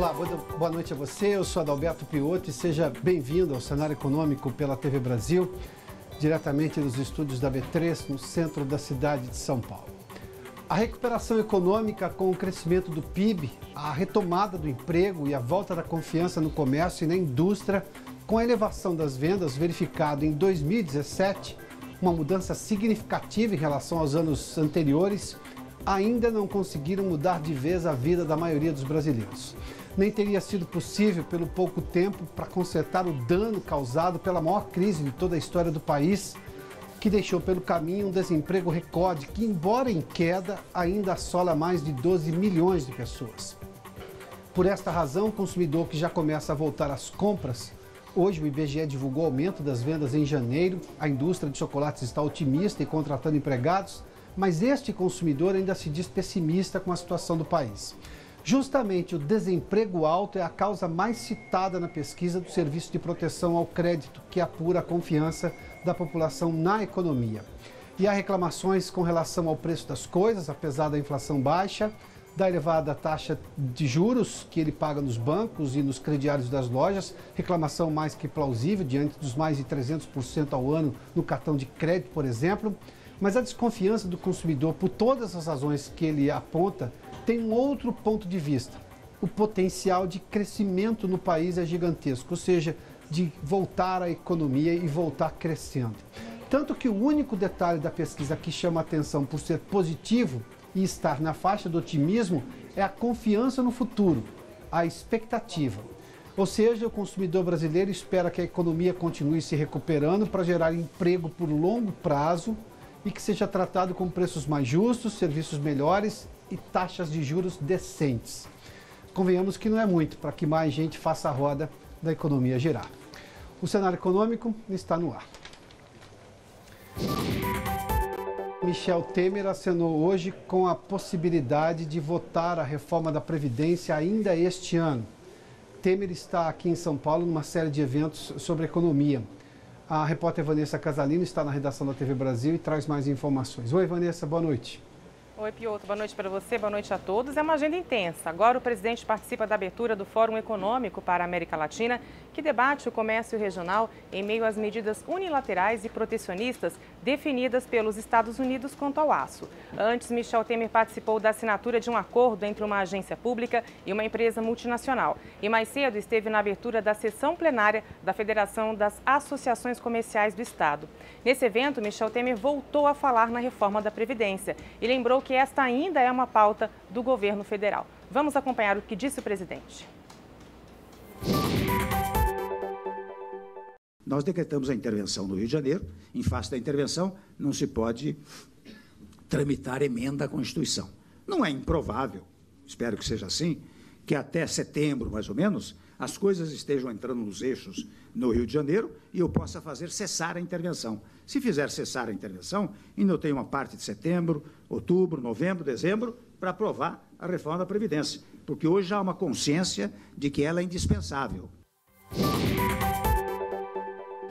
Olá, boa noite a você. Eu sou Adalberto Piotto e seja bem-vindo ao Cenário Econômico pela TV Brasil, diretamente dos estúdios da B3, no centro da cidade de São Paulo. A recuperação econômica com o crescimento do PIB, a retomada do emprego e a volta da confiança no comércio e na indústria, com a elevação das vendas verificado em 2017, uma mudança significativa em relação aos anos anteriores, ainda não conseguiram mudar de vez a vida da maioria dos brasileiros. Nem teria sido possível, pelo pouco tempo, para consertar o dano causado pela maior crise de toda a história do país, que deixou pelo caminho um desemprego recorde que, embora em queda, ainda assola mais de 12 milhões de pessoas. Por esta razão, o consumidor que já começa a voltar às compras, hoje o IBGE divulgou o aumento das vendas em janeiro, a indústria de chocolates está otimista e contratando empregados, mas este consumidor ainda se diz pessimista com a situação do país. Justamente o desemprego alto é a causa mais citada na pesquisa do Serviço de Proteção ao Crédito, que apura a confiança da população na economia. E há reclamações com relação ao preço das coisas, apesar da inflação baixa, da elevada taxa de juros que ele paga nos bancos e nos crediários das lojas, reclamação mais que plausível diante dos mais de 300% ao ano no cartão de crédito, por exemplo. Mas a desconfiança do consumidor, por todas as razões que ele aponta, tem um outro ponto de vista. O potencial de crescimento no país é gigantesco, ou seja, de voltar à economia e voltar crescendo. Tanto que o único detalhe da pesquisa que chama a atenção por ser positivo e estar na faixa do otimismo é a confiança no futuro, a expectativa. Ou seja, o consumidor brasileiro espera que a economia continue se recuperando para gerar emprego por longo prazo e que seja tratado com preços mais justos, serviços melhores e taxas de juros decentes. Convenhamos que não é muito para que mais gente faça a roda da economia girar. O cenário econômico está no ar. Michel Temer acenou hoje com a possibilidade de votar a reforma da Previdência ainda este ano. Temer está aqui em São Paulo numa série de eventos sobre economia. A repórter Vanessa Casalino está na redação da TV Brasil e traz mais informações. Oi, Vanessa, boa noite. Oi, Piotto, boa noite para você, boa noite a todos. É uma agenda intensa. Agora o presidente participa da abertura do Fórum Econômico para a América Latina, que debate o comércio regional em meio às medidas unilaterais e protecionistas definidas pelos Estados Unidos quanto ao aço. Antes, Michel Temer participou da assinatura de um acordo entre uma agência pública e uma empresa multinacional. E mais cedo esteve na abertura da sessão plenária da Federação das Associações Comerciais do Estado. Nesse evento, Michel Temer voltou a falar na reforma da Previdência e lembrou que esta ainda é uma pauta do governo federal. Vamos acompanhar o que disse o presidente. Nós decretamos a intervenção no Rio de Janeiro. Em face da intervenção, não se pode tramitar emenda à Constituição. Não é improvável, espero que seja assim, que até setembro, mais ou menos, as coisas estejam entrando nos eixos no Rio de Janeiro e eu possa fazer cessar a intervenção. Se fizer cessar a intervenção, ainda eu tenho uma parte de setembro, outubro, novembro, dezembro, para aprovar a reforma da Previdência, porque hoje já há uma consciência de que ela é indispensável.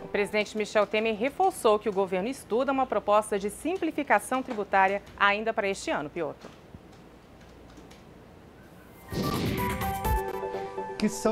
O presidente Michel Temer reforçou que o governo estuda uma proposta de simplificação tributária ainda para este ano, Piotto.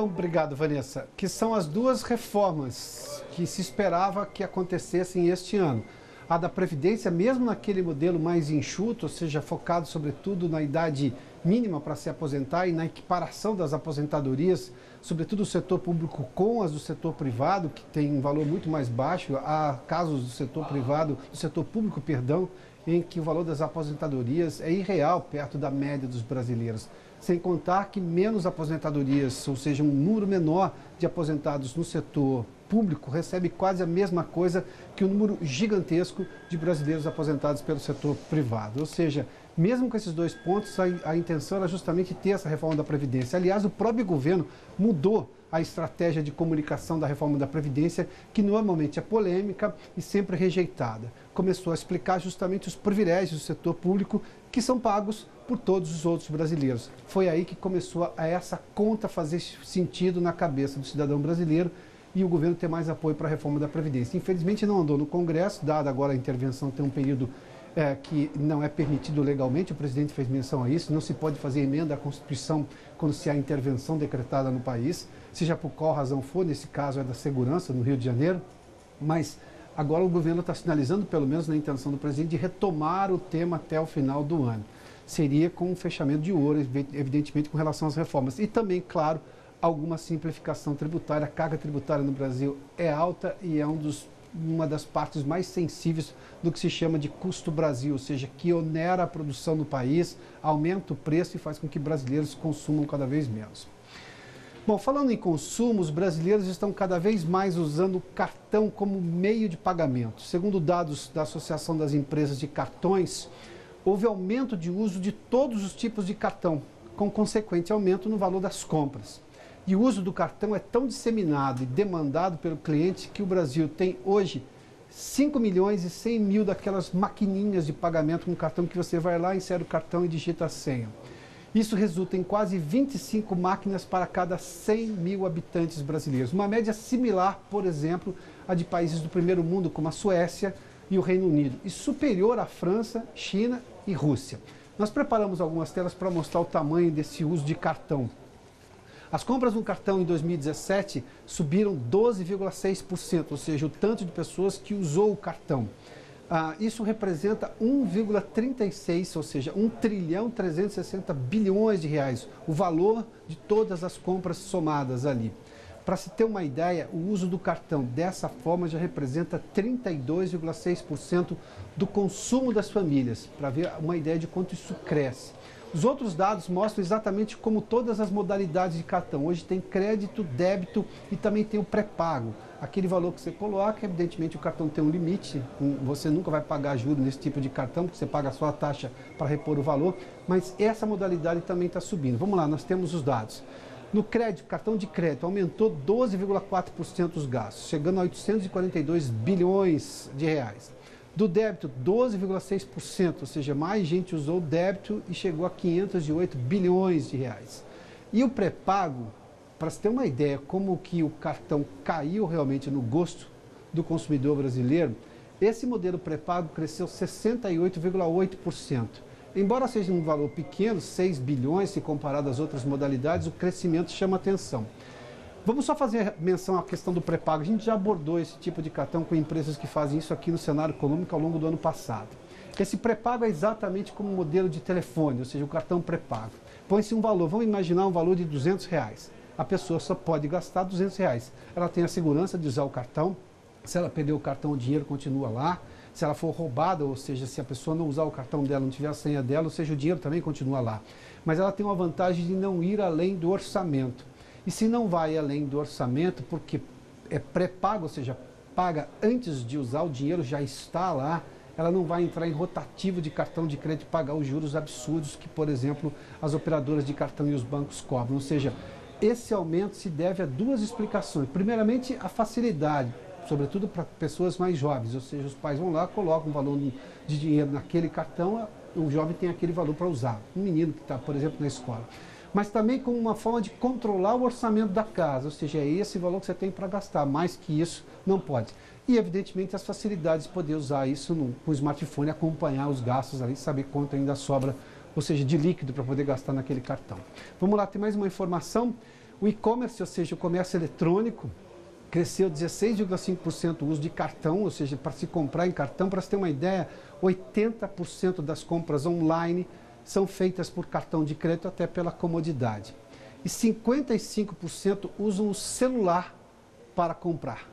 Obrigado, Vanessa, que são as duas reformas que se esperava que acontecessem este ano. A da Previdência, mesmo naquele modelo mais enxuto, ou seja, focado sobretudo na idade mínima para se aposentar e na equiparação das aposentadorias, sobretudo do setor público com as do setor privado, que tem um valor muito mais baixo. Há casos do setor privado, do setor público, perdão, em que o valor das aposentadorias é irreal perto da média dos brasileiros. Sem contar que menos aposentadorias, ou seja, um número menor de aposentados no setor público recebe quase a mesma coisa que o número gigantesco de brasileiros aposentados pelo setor privado. Ou seja, mesmo com esses dois pontos, a intenção era justamente ter essa reforma da Previdência. Aliás, o próprio governo mudou a estratégia de comunicação da reforma da Previdência, que normalmente é polêmica e sempre rejeitada. Começou a explicar justamente os privilégios do setor público que são pagos por todos os outros brasileiros. Foi aí que começou essa conta fazer sentido na cabeça do cidadão brasileiro e o governo ter mais apoio para a reforma da Previdência. Infelizmente não andou no Congresso, dada agora a intervenção ter um período que não é permitido legalmente, o presidente fez menção a isso, não se pode fazer emenda à Constituição quando se há intervenção decretada no país, seja por qual razão for, nesse caso é da segurança no Rio de Janeiro, mas agora o governo está sinalizando, pelo menos na intenção do presidente, de retomar o tema até o final do ano. Seria com um fechamento de ouro, evidentemente, com relação às reformas. E também, claro, alguma simplificação tributária. A carga tributária no Brasil é alta e é uma das partes mais sensíveis do que se chama de custo Brasil, ou seja, que onera a produção no país, aumenta o preço e faz com que brasileiros consumam cada vez menos. Bom, falando em consumo, os brasileiros estão cada vez mais usando o cartão como meio de pagamento. Segundo dados da Associação das Empresas de Cartões, houve aumento de uso de todos os tipos de cartão, com consequente aumento no valor das compras. E o uso do cartão é tão disseminado e demandado pelo cliente que o Brasil tem hoje 5 milhões e 100 mil daquelas maquininhas de pagamento com cartão que você vai lá, insere o cartão e digita a senha. Isso resulta em quase 25 máquinas para cada 100 mil habitantes brasileiros. Uma média similar, por exemplo, à de países do primeiro mundo, como a Suécia e o Reino Unido, e superior à França, China e Rússia. Nós preparamos algumas telas para mostrar o tamanho desse uso de cartão. As compras no cartão em 2017 subiram 12,6%, ou seja, o tanto de pessoas que usou o cartão. Isso representa 1,36, ou seja, 1.360 bilhões de reais, o valor de todas as compras somadas ali. Para se ter uma ideia, o uso do cartão dessa forma já representa 32,6% do consumo das famílias, para ver uma ideia de quanto isso cresce. Os outros dados mostram exatamente como todas as modalidades de cartão. Hoje tem crédito, débito e também tem o pré-pago. Aquele valor que você coloca, evidentemente o cartão tem um limite, você nunca vai pagar juros nesse tipo de cartão, porque você paga só a taxa para repor o valor, mas essa modalidade também está subindo. Vamos lá, nós temos os dados. No crédito, cartão de crédito aumentou 12,4% os gastos, chegando a 842 bilhões de reais. Do débito, 12,6%, ou seja, mais gente usou o débito e chegou a 508 bilhões de reais. E o pré-pago, para se ter uma ideia como que o cartão caiu realmente no gosto do consumidor brasileiro, esse modelo pré-pago cresceu 68,8%. Embora seja um valor pequeno, 6 bilhões, se comparado às outras modalidades, o crescimento chama atenção. Vamos só fazer menção à questão do pré-pago. A gente já abordou esse tipo de cartão com empresas que fazem isso aqui no cenário econômico ao longo do ano passado. Esse pré-pago é exatamente como um modelo de telefone, ou seja, o cartão pré-pago. Põe-se um valor, vamos imaginar um valor de R$200. A pessoa só pode gastar R$200. Ela tem a segurança de usar o cartão. Se ela perder o cartão, o dinheiro continua lá. Se ela for roubada, ou seja, se a pessoa não usar o cartão dela, não tiver a senha dela, ou seja, o dinheiro também continua lá. Mas ela tem uma vantagem de não ir além do orçamento. E se não vai além do orçamento, porque é pré-pago, ou seja, paga antes de usar, o dinheiro já está lá, ela não vai entrar em rotativo de cartão de crédito e pagar os juros absurdos que, por exemplo, as operadoras de cartão e os bancos cobram. Ou seja, esse aumento se deve a duas explicações. Primeiramente, a facilidade, sobretudo para pessoas mais jovens, ou seja, os pais vão lá, colocam um valor de dinheiro naquele cartão, o jovem tem aquele valor para usar. Um menino que está, por exemplo, na escola. Mas também como uma forma de controlar o orçamento da casa, ou seja, é esse valor que você tem para gastar, mais que isso não pode. E evidentemente as facilidades de poder usar isso com o smartphone, acompanhar os gastos ali, saber quanto ainda sobra, ou seja, de líquido para poder gastar naquele cartão. Vamos lá, tem mais uma informação. O e-commerce, ou seja, o comércio eletrônico, cresceu 16,5% o uso de cartão, ou seja, para se comprar em cartão. Para se ter uma ideia, 80% das compras online são feitas por cartão de crédito, até pela comodidade. E 55% usam o celular para comprar.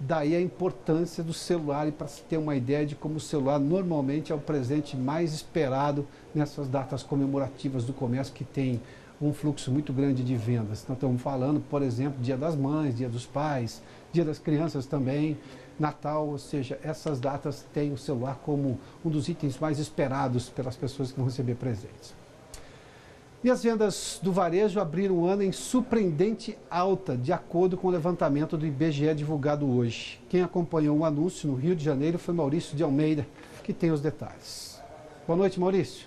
Daí a importância do celular, e para se ter uma ideia de como o celular normalmente é o presente mais esperado nessas datas comemorativas do comércio, que tem um fluxo muito grande de vendas. Então estamos falando, por exemplo, Dia das Mães, Dia dos Pais, Dia das Crianças também, Natal, ou seja, essas datas têm o celular como um dos itens mais esperados pelas pessoas que vão receber presentes. E as vendas do varejo abriram o ano em surpreendente alta, de acordo com o levantamento do IBGE divulgado hoje. Quem acompanhou o anúncio no Rio de Janeiro foi Maurício de Almeida, que tem os detalhes. Boa noite, Maurício.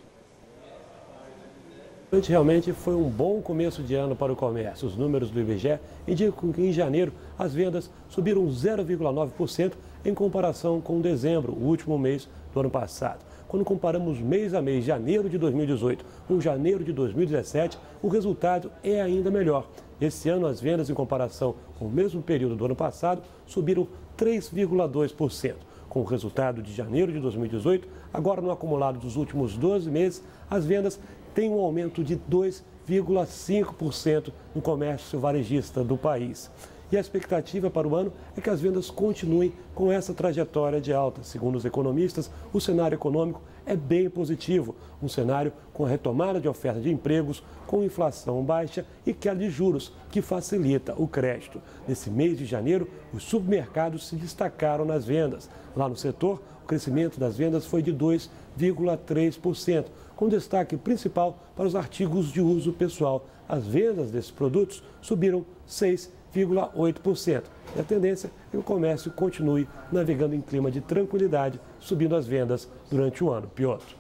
Realmente foi um bom começo de ano para o comércio. Os números do IBGE indicam que em janeiro as vendas subiram 0,9% em comparação com dezembro, o último mês do ano passado. quando comparamos mês a mês, janeiro de 2018 com janeiro de 2017, o resultado é ainda melhor. Esse ano, as vendas em comparação com o mesmo período do ano passado subiram 3,2%. Com o resultado de janeiro de 2018, agora no acumulado dos últimos 12 meses, as vendas têm um aumento de 2,5% no comércio varejista do país. E a expectativa para o ano é que as vendas continuem com essa trajetória de alta. Segundo os economistas, o cenário econômico é bem positivo. Um cenário com a retomada de oferta de empregos, com inflação baixa e queda de juros, que facilita o crédito. Nesse mês de janeiro, os supermercados se destacaram nas vendas. Lá no setor, o crescimento das vendas foi de 2,3%, com destaque principal para os artigos de uso pessoal. As vendas desses produtos subiram 6,8%. E a tendência é que o comércio continue navegando em clima de tranquilidade, subindo as vendas durante o ano. Piotr.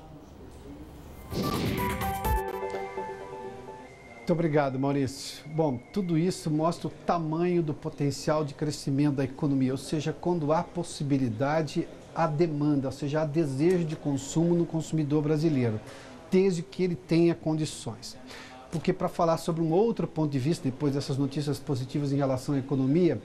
Muito obrigado, Maurício. Bom, tudo isso mostra o tamanho do potencial de crescimento da economia, ou seja, quando há possibilidade, há demanda, ou seja, há desejo de consumo no consumidor brasileiro, desde que ele tenha condições. Porque para falar sobre um outro ponto de vista, depois dessas notícias positivas em relação à economia,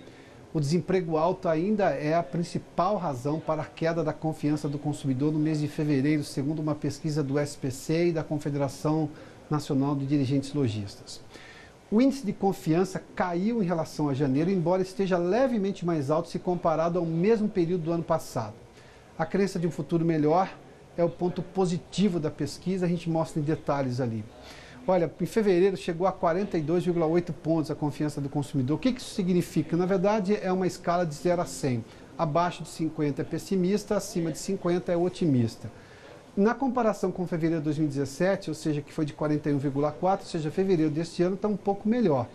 o desemprego alto ainda é a principal razão para a queda da confiança do consumidor no mês de fevereiro, segundo uma pesquisa do SPC e da Confederação Nacional de Dirigentes Lojistas. O índice de confiança caiu em relação a janeiro, embora esteja levemente mais alto se comparado ao mesmo período do ano passado. A crença de um futuro melhor é o ponto positivo da pesquisa, a gente mostra em detalhes ali. Olha, em fevereiro chegou a 42,8 pontos a confiança do consumidor. O que isso significa? Na verdade, é uma escala de 0 a 100. Abaixo de 50 é pessimista, acima de 50 é otimista. Na comparação com fevereiro de 2017, ou seja, que foi de 41,4, ou seja, fevereiro deste ano está um pouco melhor.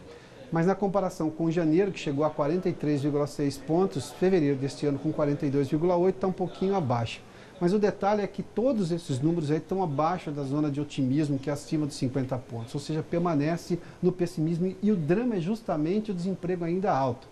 Mas na comparação com janeiro, que chegou a 43,6 pontos, fevereiro deste ano com 42,8 está um pouquinho abaixo. Mas o detalhe é que todos esses números aí estão abaixo da zona de otimismo, que é acima dos 50 pontos. Ou seja, permanece no pessimismo e o drama é justamente o desemprego ainda alto,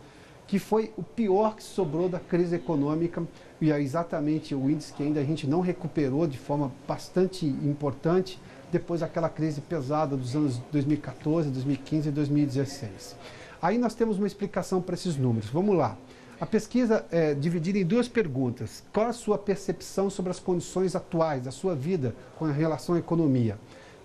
que foi o pior que sobrou da crise econômica e é exatamente o índice que ainda a gente não recuperou de forma bastante importante depois daquela crise pesada dos anos 2014, 2015 e 2016. Aí nós temos uma explicação para esses números. Vamos lá. A pesquisa é dividida em duas perguntas. Qual a sua percepção sobre as condições atuais da sua vida com relação à economia?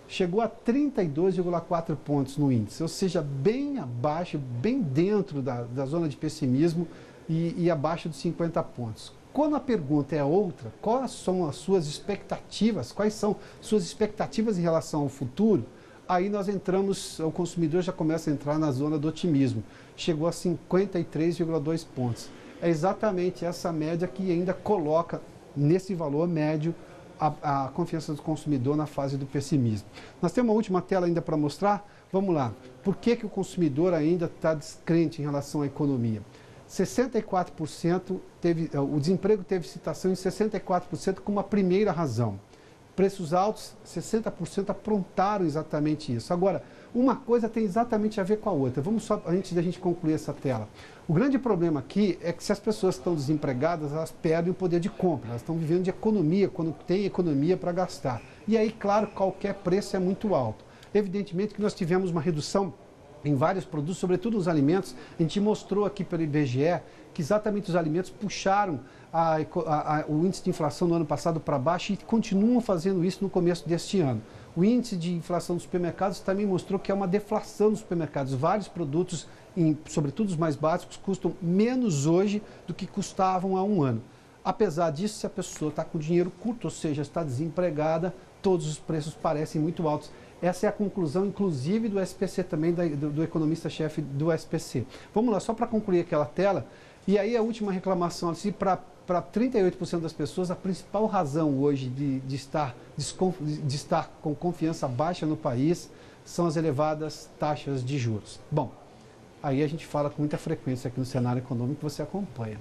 Chegou a 32,4 pontos no índice, ou seja, bem abaixo, bem dentro da zona de pessimismo e abaixo dos 50 pontos. Quando a pergunta é outra, quais são as suas expectativas, quais são suas expectativas em relação ao futuro, aí nós entramos, o consumidor já começa a entrar na zona do otimismo. Chegou a 53,2 pontos. É exatamente essa média que ainda coloca nesse valor médio a confiança do consumidor na fase do pessimismo. Nós temos uma última tela ainda para mostrar. Vamos lá. Por que o consumidor ainda está descrente em relação à economia? 64% o desemprego teve citação em 64% como a primeira razão. Preços altos, 60% aprontaram exatamente isso. Agora, uma coisa tem exatamente a ver com a outra. Vamos só, antes da gente concluir essa tela. O grande problema aqui é que se as pessoas estão desempregadas, elas perdem o poder de compra. Elas estão vivendo de economia, quando tem economia para gastar. E aí, claro, qualquer preço é muito alto. Evidentemente que nós tivemos uma redução em vários produtos, sobretudo os alimentos. A gente mostrou aqui pelo IBGE que exatamente os alimentos puxaram o índice de inflação no ano passado para baixo e continuam fazendo isso no começo deste ano. O índice de inflação dos supermercados também mostrou que é uma deflação dos supermercados. Vários produtos, sobretudo os mais básicos, custam menos hoje do que custavam há um ano. Apesar disso, se a pessoa está com dinheiro curto, ou seja, está desempregada, todos os preços parecem muito altos. Essa é a conclusão, inclusive, do SPC também, do economista-chefe do SPC. Vamos lá, só para concluir aquela tela. E aí a última reclamação, assim, para 38% das pessoas, a principal razão hoje de estar com confiança baixa no país são as elevadas taxas de juros. Bom, aí a gente fala com muita frequência aqui no cenário econômico que você acompanha.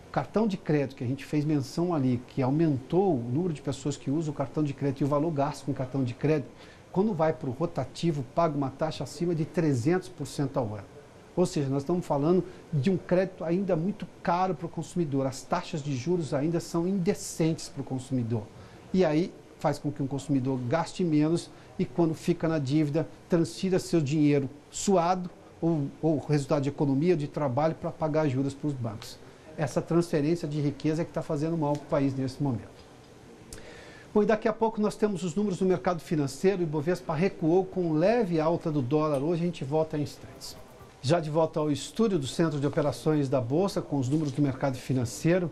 O cartão de crédito, que a gente fez menção ali, que aumentou o número de pessoas que usam o cartão de crédito e o valor gasto com o cartão de crédito, quando vai para o rotativo, paga uma taxa acima de 300% ao ano. Ou seja, nós estamos falando de um crédito ainda muito caro para o consumidor. As taxas de juros ainda são indecentes para o consumidor. e aí faz com que o consumidor gaste menos e quando fica na dívida, transfira seu dinheiro suado ou resultado de economia, de trabalho para pagar juros para os bancos. Essa transferência de riqueza é que está fazendo mal para o país nesse momento. Bom, e daqui a pouco nós temos os números do mercado financeiro. O Ibovespa recuou com leve alta do dólar. Hoje a gente volta em instantes. Já de volta ao estúdio do Centro de Operações da Bolsa, com os números do mercado financeiro.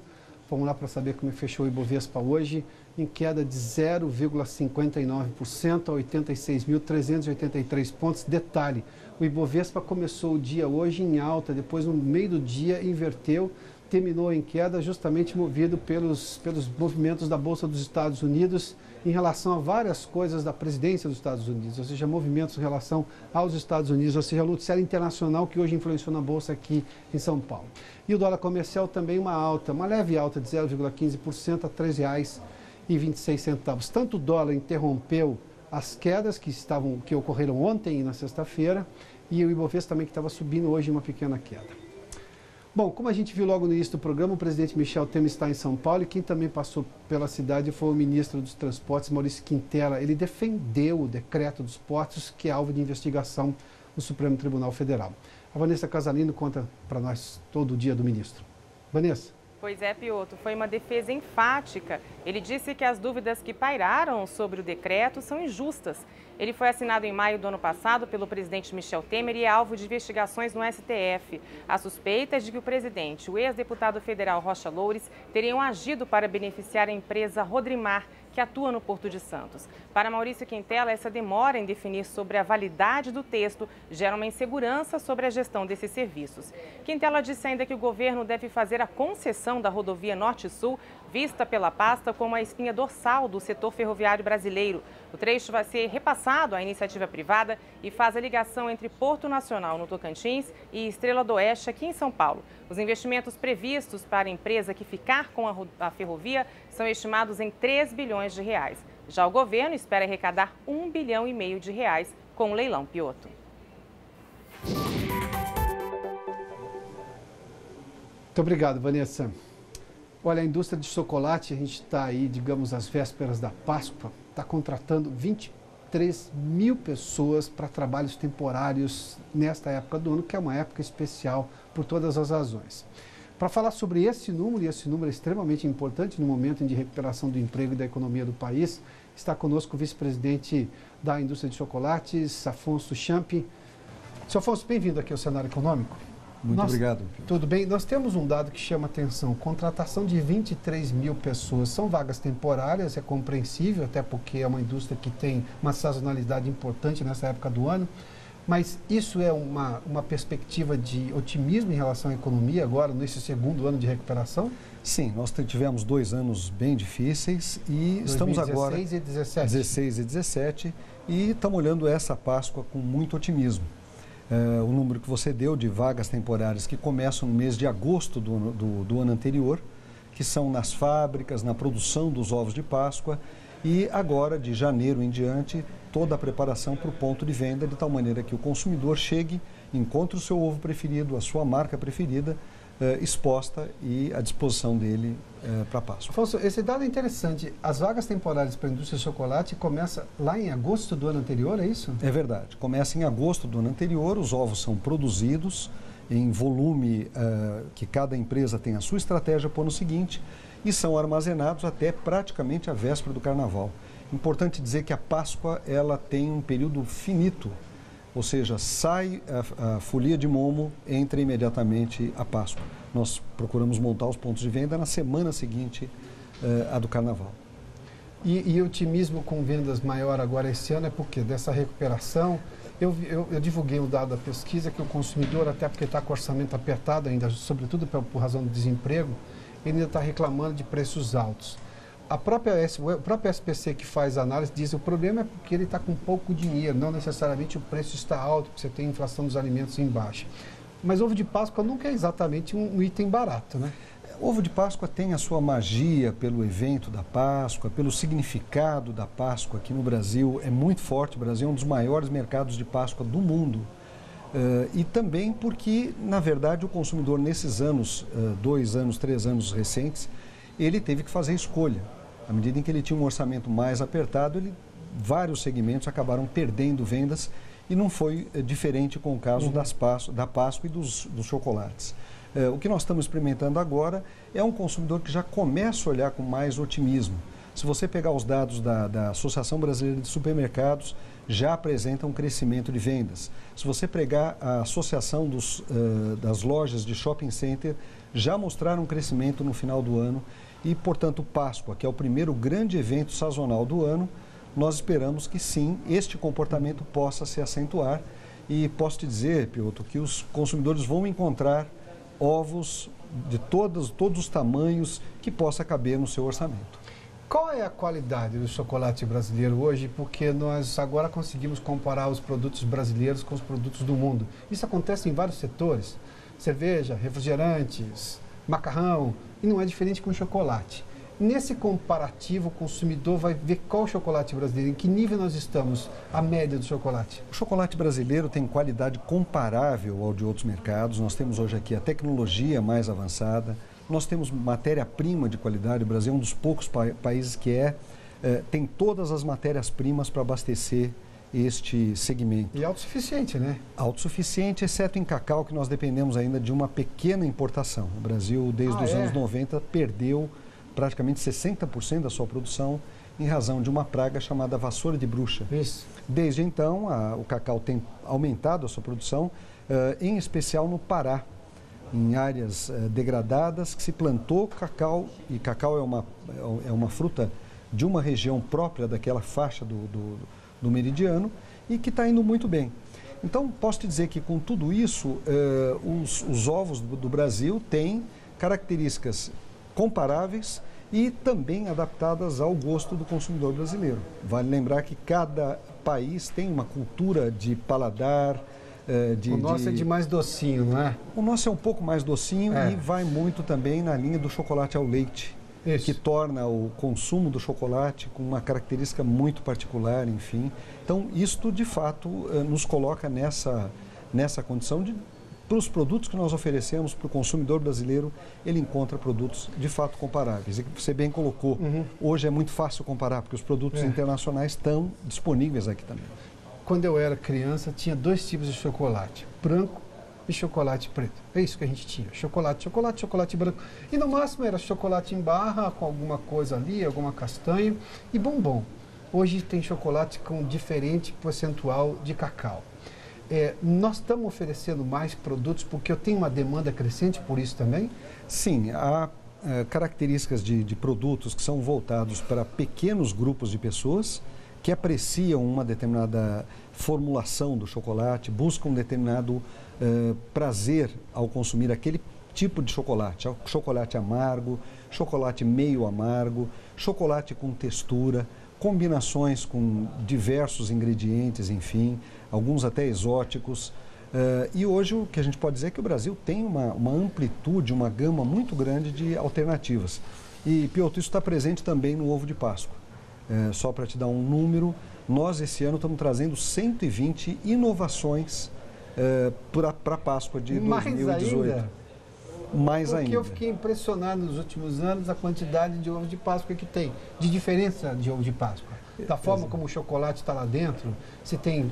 Vamos lá para saber como fechou o Ibovespa hoje, em queda de 0,59% a 86.383 pontos. Detalhe, o Ibovespa começou o dia hoje em alta, depois no meio do dia inverteu, terminou em queda justamente movido pelos movimentos da Bolsa dos Estados Unidos em relação a várias coisas da presidência dos Estados Unidos, ou seja, movimentos em relação aos Estados Unidos, ou seja, o noticiário internacional que hoje influenciou na Bolsa aqui em São Paulo. E o dólar comercial também uma leve alta de 0,15% a R$ 3,26. Tanto o dólar interrompeu as quedas que ocorreram ontem e na sexta-feira, e o Ibovespa também que estava subindo hoje uma pequena queda. Bom, como a gente viu logo no início do programa, o presidente Michel Temer está em São Paulo e quem também passou pela cidade foi o ministro dos Transportes, Maurício Quintela. Ele defendeu o decreto dos portos, que é alvo de investigação no Supremo Tribunal Federal. A Vanessa Casalino conta para nós todo o dia do ministro. Vanessa. Pois é, Piotr, foi uma defesa enfática. Ele disse que as dúvidas que pairaram sobre o decreto são injustas. Ele foi assinado em maio do ano passado pelo presidente Michel Temer e é alvo de investigações no STF. A suspeita é de que o presidente, o ex-deputado federal Rocha Loures, teriam agido para beneficiar a empresa Rodrimar, que atua no Porto de Santos. Para Maurício Quintela, essa demora em definir sobre a validade do texto gera uma insegurança sobre a gestão desses serviços. Quintela disse ainda que o governo deve fazer a concessão da rodovia Norte-Sul, vista pela pasta como a espinha dorsal do setor ferroviário brasileiro. O trecho vai ser repassado à iniciativa privada e faz a ligação entre Porto Nacional, no Tocantins, e Estrela do Oeste, aqui em São Paulo. Os investimentos previstos para a empresa que ficar com a ferrovia são estimados em 3 bilhões de reais. Já o governo espera arrecadar 1,5 bilhão de reais com o leilão Piotr. Muito obrigado, Vanessa. Olha, a indústria de chocolate, a gente está aí, digamos, às vésperas da Páscoa, está contratando 23 mil pessoas para trabalhos temporários nesta época do ano, que é uma época especial por todas as razões. Para falar sobre esse número, e esse número é extremamente importante no momento de recuperação do emprego e da economia do país, está conosco o vice-presidente da indústria de chocolates, Afonso Champi. Senhor Afonso, bem-vindo aqui ao Cenário Econômico. Muito obrigado. Tudo bem? Nós temos um dado que chama atenção, contratação de 23 mil pessoas. São vagas temporárias, é compreensível, até porque é uma indústria que tem uma sazonalidade importante nessa época do ano, mas isso é uma perspectiva de otimismo em relação à economia agora, nesse segundo ano de recuperação? Sim, nós tivemos 2 anos bem difíceis e estamos agora... 2016 e 2017. 16 e 17 e estamos olhando essa Páscoa com muito otimismo. O número que você deu de vagas temporárias que começam no mês de agosto do ano anterior, que são nas fábricas, na produção dos ovos de Páscoa e agora, de janeiro em diante, toda a preparação para o ponto de venda, de tal maneira que o consumidor chegue, encontre o seu ovo preferido, a sua marca preferida, exposta e à disposição dele para a Páscoa. Afonso, esse dado é interessante. As vagas temporárias para a indústria de chocolate começam lá em agosto do ano anterior, é isso? É verdade. Começa em agosto do ano anterior, os ovos são produzidos em volume que cada empresa tem a sua estratégia para o ano seguinte e são armazenados até praticamente a véspera do Carnaval. Importante dizer que a Páscoa ela tem um período finito, ou seja, sai a folia de momo, entra imediatamente a Páscoa. Nós procuramos montar os pontos de venda na semana seguinte à do Carnaval. E otimismo com vendas maior agora esse ano é por quê? Dessa recuperação? Eu divulguei um dado da pesquisa que o consumidor, até porque está com o orçamento apertado ainda, sobretudo por razão do desemprego, ele ainda está reclamando de preços altos. O próprio SPC que faz a análise diz que o problema é porque ele está com pouco dinheiro, não necessariamente o preço está alto, porque você tem inflação dos alimentos em baixa. Mas ovo de Páscoa nunca é exatamente um item barato, né? Ovo de Páscoa tem a sua magia pelo evento da Páscoa, pelo significado da Páscoa aqui no Brasil, é muito forte. O Brasil é um dos maiores mercados de Páscoa do mundo. E também porque, na verdade, o consumidor nesses anos, 2 anos, 3 anos recentes, ele teve que fazer escolha. À medida em que ele tinha um orçamento mais apertado, vários segmentos acabaram perdendo vendas e não foi diferente com o caso da Páscoa e dos chocolates. O que nós estamos experimentando agora é um consumidor que já começa a olhar com mais otimismo. Se você pegar os dados da Associação Brasileira de Supermercados, já apresenta um crescimento de vendas. Se você pegar a Associação das Lojas de Shopping Center, já mostraram um crescimento no final do ano e, portanto, Páscoa, que é o primeiro grande evento sazonal do ano, nós esperamos que sim, este comportamento possa se acentuar e posso te dizer, Piotr, que os consumidores vão encontrar ovos de todos os tamanhos que possa caber no seu orçamento. Qual é a qualidade do chocolate brasileiro hoje? Porque nós agora conseguimos comparar os produtos brasileiros com os produtos do mundo. Isso acontece em vários setores. Cerveja, refrigerantes, macarrão, e não é diferente com o chocolate. Nesse comparativo, o consumidor vai ver qual o chocolate brasileiro, em que nível nós estamos, a média do chocolate. O chocolate brasileiro tem qualidade comparável ao de outros mercados. Nós temos hoje aqui a tecnologia mais avançada, nós temos matéria-prima de qualidade. O Brasil é um dos poucos países que tem todas as matérias-primas para abastecer este segmento. E autossuficiente, né? Autossuficiente, exceto em cacau, que nós dependemos ainda de uma pequena importação. O Brasil, desde os anos 90, perdeu praticamente 60% da sua produção em razão de uma praga chamada vassoura de bruxa. Isso. Desde então, o cacau tem aumentado a sua produção, em especial no Pará, em áreas degradadas, que se plantou cacau, e cacau é uma fruta de uma região própria daquela faixa do meridiano e que está indo muito bem. Então, posso te dizer que com tudo isso, os ovos do Brasil têm características comparáveis e também adaptadas ao gosto do consumidor brasileiro. Vale lembrar que cada país tem uma cultura de paladar. O nosso é de mais docinho, não é? O nosso é um pouco mais docinho e vai muito também na linha do chocolate ao leite, que torna o consumo do chocolate com uma característica muito particular, enfim. Então, isto de fato nos coloca nessa condição de, para os produtos que nós oferecemos para o consumidor brasileiro, ele encontra produtos de fato comparáveis. E que você bem colocou, hoje é muito fácil comparar, porque os produtos internacionais estão disponíveis aqui também. Quando eu era criança, tinha dois tipos de chocolate, branco e chocolate preto. É isso que a gente tinha, chocolate branco. E no máximo era chocolate em barra, com alguma coisa ali, alguma castanha e bombom. Hoje tem chocolate com diferente percentual de cacau. Nós estamos oferecendo mais produtos porque eu tenho uma demanda crescente por isso também? Sim, há características de produtos que são voltados para pequenos grupos de pessoas que apreciam uma determinada formulação do chocolate, buscam um determinado prazer ao consumir aquele tipo de chocolate. Chocolate amargo, chocolate meio amargo, chocolate com textura, combinações com diversos ingredientes, enfim, alguns até exóticos. E hoje o que a gente pode dizer é que o Brasil tem uma amplitude, uma gama muito grande de alternativas. E, Piotr, isso está presente também no ovo de Páscoa. Só para te dar um número, nós esse ano estamos trazendo 120 inovações para a Páscoa de 2018. Mais ainda. Porque eu fiquei impressionado nos últimos anos a quantidade de ovo de Páscoa que tem, de diferença de ovo de Páscoa. Da forma como o chocolate está lá dentro, se tem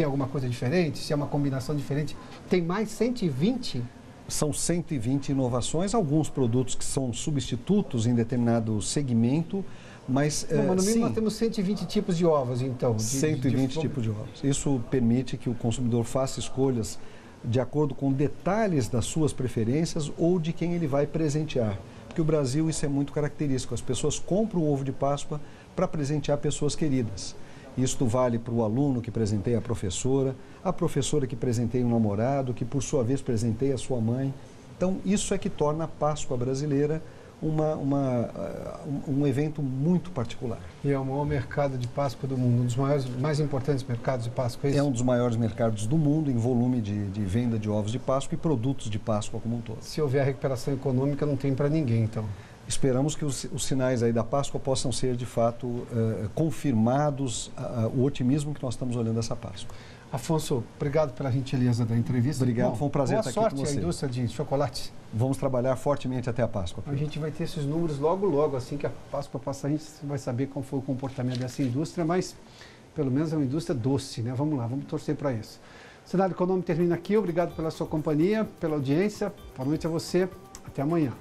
alguma coisa diferente, se é uma combinação diferente. Tem mais 120? São 120 inovações, alguns produtos que são substitutos em determinado segmento, mas no mínimo nós temos 120 tipos de ovos, então. 120 tipos de ovos. Isso permite que o consumidor faça escolhas de acordo com detalhes das suas preferências ou de quem ele vai presentear. Porque o Brasil, isso é muito característico. As pessoas compram o ovo de Páscoa para presentear pessoas queridas. Isto vale para o aluno que presenteia a professora que presenteia um namorado, que por sua vez presenteia a sua mãe. Então, isso é que torna a Páscoa brasileira um evento muito particular. E é o maior mercado de Páscoa do mundo, um dos mais importantes mercados de Páscoa, é isso? É um dos maiores mercados do mundo em volume de venda de ovos de Páscoa e produtos de Páscoa como um todo. Se houver recuperação econômica, não tem para ninguém, então. Esperamos que os sinais aí da Páscoa possam ser, de fato, confirmados, o otimismo que nós estamos olhando essa Páscoa. Afonso, obrigado pela gentileza da entrevista. Obrigado, foi um prazer estar aqui com você. Boa sorte à indústria de chocolate. Vamos trabalhar fortemente até a Páscoa. A gente vai ter esses números logo, assim que a Páscoa passar, a gente vai saber qual foi o comportamento dessa indústria, mas pelo menos é uma indústria doce, né? Vamos lá, vamos torcer para isso. O Cenário Econômico termina aqui, obrigado pela sua companhia, pela audiência, boa noite a você, até amanhã.